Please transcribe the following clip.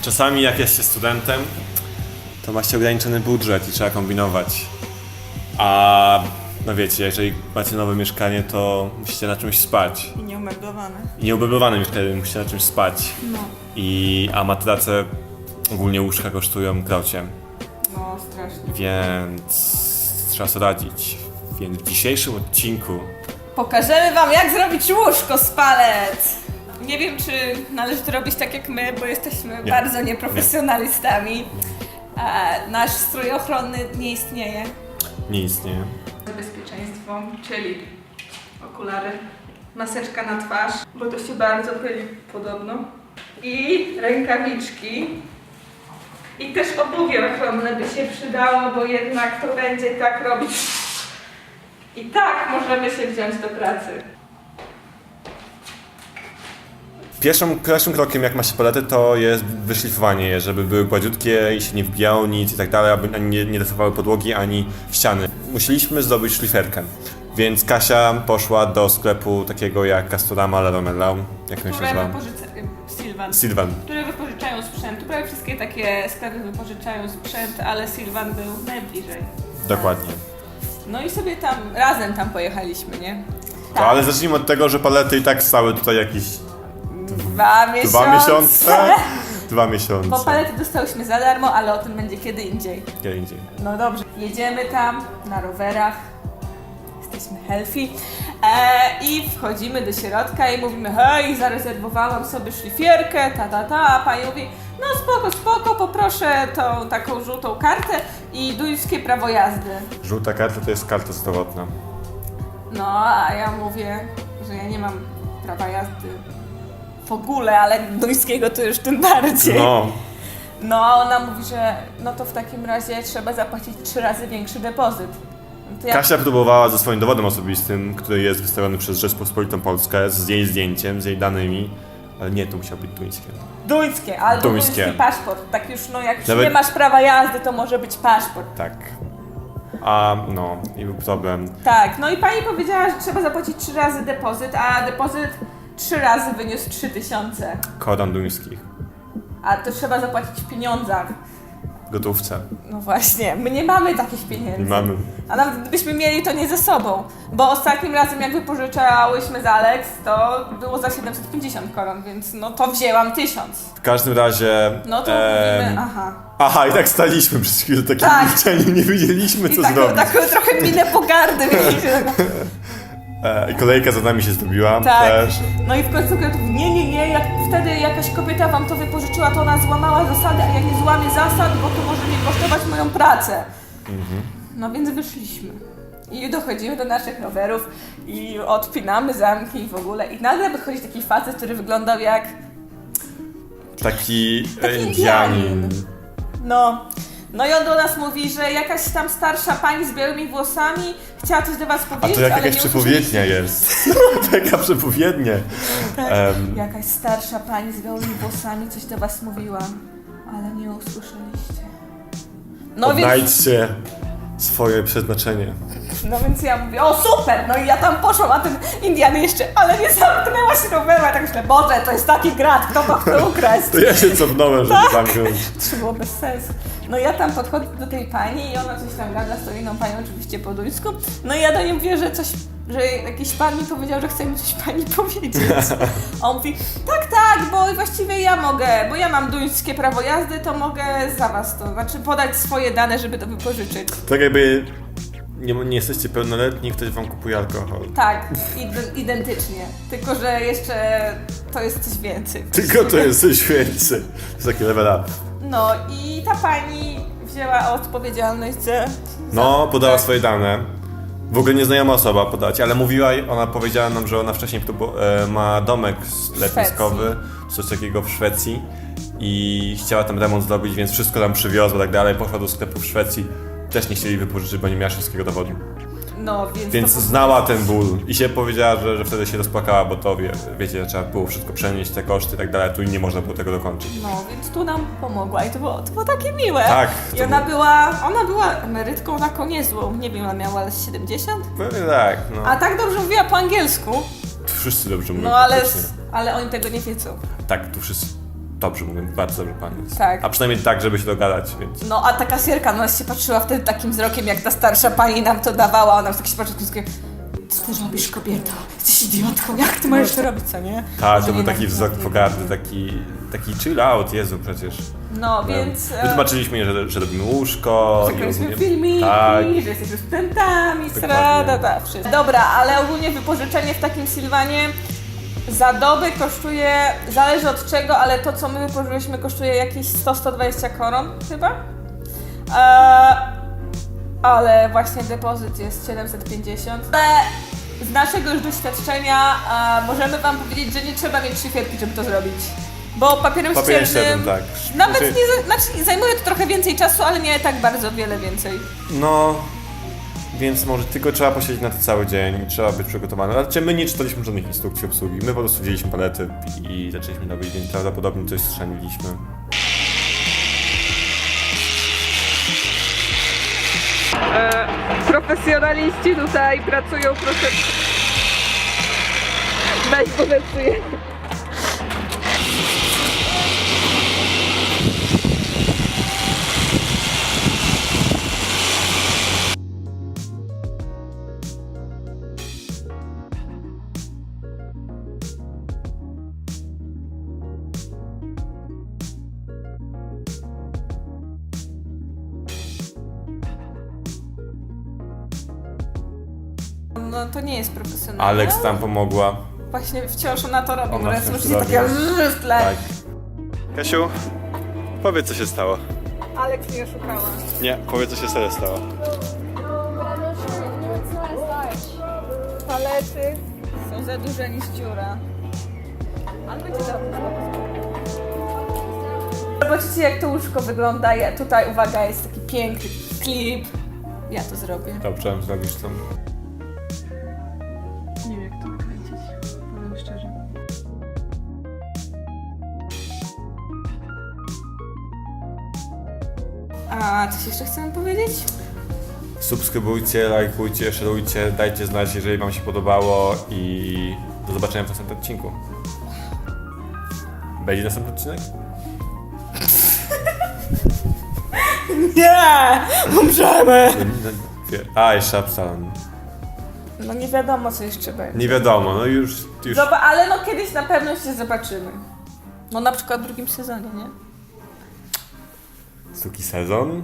Czasami jak jest się studentem, to ma się ograniczony budżet i trzeba kombinować. A no wiecie, jeżeli macie nowe mieszkanie, to musicie na czymś spać. I nieumeblowane. I nieumeblowane mieszkanie, musicie na czymś spać. No. A matrace, ogólnie łóżka kosztują krocie. No, strasznie. Więc trzeba sobie radzić. Więc w dzisiejszym odcinku Pokażemy wam, jak zrobić łóżko z palet. Nie wiem, czy należy to robić tak jak my, bo jesteśmy bardzo nieprofesjonalistami. Nasz strój ochronny nie istnieje. nie istnieje. Bezpieczeństwo, czyli okulary, maseczka na twarz, bo to się bardzo pyli podobno. I rękawiczki. I też obuwie ochronne by się przydało, bo jednak to będzie tak robić. I tak możemy się wziąć do pracy. Pierwszym krokiem, jak ma się palety, to jest wyszlifowanie je, żeby były gładziutkie i się nie wbijało nic i tak dalej, aby ani nie rysowały podłogi, ani ściany. Musieliśmy zdobyć szliferkę, więc Kasia poszła do sklepu takiego jak Castorama, Leroy Merlin, jak on się nazywa? Sylvan. Które wypożyczają sprzęt. Prawie wszystkie takie sklepy wypożyczają sprzęt, ale Sylvan był najbliżej. Dokładnie. No i sobie razem tam pojechaliśmy, nie? To, ale zacznijmy od tego, że palety i tak stały tutaj jakieś 2 miesiące. 2 miesiące. 2 miesiące. Bo palety dostałyśmy za darmo, ale o tym będzie kiedy indziej. Kiedy indziej. No dobrze. Jedziemy tam na rowerach. Jesteśmy healthy. I wchodzimy do środka i mówimy: hej, zarezerwowałam sobie szlifierkę, a pani mówi: no spoko, poproszę tą taką żółtą kartę i duńskie prawo jazdy. Żółta karta to jest karta zdrowotna. No, a ja mówię, że ja nie mam prawa jazdy w ogóle, ale duńskiego to już tym bardziej. No, a ona mówi, że no to w takim razie trzeba zapłacić 3 razy większy depozyt. No to ja... Kasia próbowała ze swoim dowodem osobistym, który jest wystawiony przez Rzeczpospolitą Polskę, z jej zdjęciem, z jej danymi, ale nie, to musiało być duńskie. Duńskie, albo Duńskie. duński paszport. Tak już, no jak już Nawet... nie masz prawa jazdy, to może być paszport. Tak. No, i był problem. Tak, no i pani powiedziała, że trzeba zapłacić 3 razy depozyt, a depozyt 3 razy wyniósł 3000. Koron duńskich. A to trzeba zapłacić w pieniądzach. W gotówce. No właśnie, my nie mamy takich pieniędzy. Nie mamy. A nawet gdybyśmy mieli, to nie ze sobą. Bo ostatnim razem, jak wypożyczałyśmy z Alex, to było za 750 koron, więc no to wzięłam 1000. W każdym razie... No to mówimy, Aha, i tak staliśmy przez chwilę takim Tak. milczeniem, nie wiedzieliśmy co I zrobić. taką trochę minę pogardy, wiecie. I kolejka za nami się zrobiła Tak. też. No i w końcu nie, jak wtedy jakaś kobieta wam to wypożyczyła, to ona złamała zasady, a ja nie złamię zasad, bo to może mnie kosztować moją pracę. No więc wyszliśmy. I dochodzimy do naszych rowerów i odpinamy zamki i w ogóle. I nagle wychodzi taki facet, który wyglądał jak... Taki Indianin. Indianin. No i on do nas mówi, że jakaś tam starsza pani z białymi włosami chciała coś do was A powiedzieć, to jak ale jakaś nie przepowiednia jest. Taka przepowiednia. Tak. Jakaś starsza pani z białymi włosami coś do was mówiła, ale nie usłyszeliście. Odnajdźcie swoje przeznaczenie. No więc ja mówię: o super, no i ja tam poszłam, a ten Indian jeszcze, ale nie zamknęłaś roweru. Ja tak myślę: Boże, to jest taki grat, kto to chce ukraść? To ja się cofnąłem, żeby zamknąć. To było bez sensu. No ja tam podchodzę do tej pani i ona coś tam gada z tą inną panią, oczywiście po duńsku. No i ja do niej mówię, że jakiś pan mi powiedział, że chce mi coś pani powiedzieć. A on mówi: tak, bo właściwie ja mogę, bo ja mam duńskie prawo jazdy, to mogę za was to, znaczy podać swoje dane, żeby to wypożyczyć. Tak jakby nie jesteście pełnoletni, ktoś wam kupuje alkohol. Tak, identycznie. Tylko że jeszcze to jest coś więcej. Tylko to jest coś więcej. To jest taki level up. No i ta pani wzięła odpowiedzialność za... No, podała swoje dane. W ogóle nieznajoma osoba podać, ale ona powiedziała nam, że ona wcześniej ma domek letniskowy, coś takiego w Szwecji i chciała tam remont zrobić, więc wszystko tam przywiozła i tak dalej. Poszła do sklepu w Szwecji, też nie chcieli wypożyczyć, bo nie miała wszystkiego dowodu. No, więc znała ten ból i się powiedziała, że wtedy się rozpłakała, bo to wiecie, trzeba było wszystko przenieść, te koszty i tak dalej, tu nie można było tego dokończyć. No, więc tu nam pomogła i to było takie miłe. Tak. I ona była emerytką taką niezłą, nie wiem, ona miała 70? Pewnie tak, no. A tak dobrze mówiła po angielsku. Tu wszyscy dobrze mówią. No ale oni tego nie wiedzą. Tak, tu wszyscy. dobrze mówię, bardzo dobrze po angielsku. Tak. A przynajmniej tak, żeby się dogadać, więc... No a ta kasjerka, no się patrzyła wtedy takim wzrokiem, jak ta starsza pani nam to dawała, ona tak się patrzy z tym co ty robisz, kobieto? Jesteś idiotką, jak ty możesz to robić, co nie? Tak, Że to był nie taki tak wzrok zrobię. pogardy, taki chill out, Jezu przecież. No, więc... Wytłumaczyliśmy jej, że robimy łóżko. Zakręciliśmy ogólnie- filmiki, Tak. że jesteśmy studentami, Dokładnie. wszystko. Dobra, ale ogólnie wypożyczenie w takim Sylwanie za dobę kosztuje, zależy od czego, ale to co my wypożyczyliśmy kosztuje jakieś 100-120 koron chyba. Ale właśnie depozyt jest 750. Ale z naszego już doświadczenia możemy wam powiedzieć, że nie trzeba mieć szyfierki, żeby to zrobić. Bo papierem Papierem ściernym... ściernym, tak. Nawet nie, znaczy zajmuje to trochę więcej czasu, ale nie tak bardzo wiele więcej. No, więc może tylko trzeba posiedzieć na to cały dzień i trzeba być przygotowany. Znaczy my nie czytaliśmy żadnych instrukcji obsługi, my po prostu wzięliśmy palety i zaczęliśmy robić, więc prawdopodobnie coś schrzaniliśmy. Profesjonaliści tutaj pracują, proszę. Weź, bo zepsuję. No to nie jest profesjonalne. Alex tam pomogła. Właśnie wciąż ona to robi, Ona bo wciąż słyszycie to takie robi. w tle. Tak. Kasiu, powiedz co się stało. Alex mnie oszukała. Nie, powiedz co się serio stało. Palety są za duże niż dziura. Ale będzie dobrze. Zobaczycie jak to łóżko wygląda. Tutaj, uwaga, jest taki piękny klip. Ja to zrobię. Dobrze, zrobisz to. Nie wiem jak to nakręcić, powiem szczerze. A coś jeszcze chcemy powiedzieć? Subskrybujcie, lajkujcie, szerujcie, dajcie znać, jeżeli wam się podobało i do zobaczenia w następnym odcinku. Będzie następny odcinek? Nie! Umrzemy! A, jeszcze Absalon. No nie wiadomo co jeszcze będzie. Nie wiadomo, no już... Ale no kiedyś na pewno się zobaczymy. No na przykład w drugim sezonie, nie? Drugi sezon?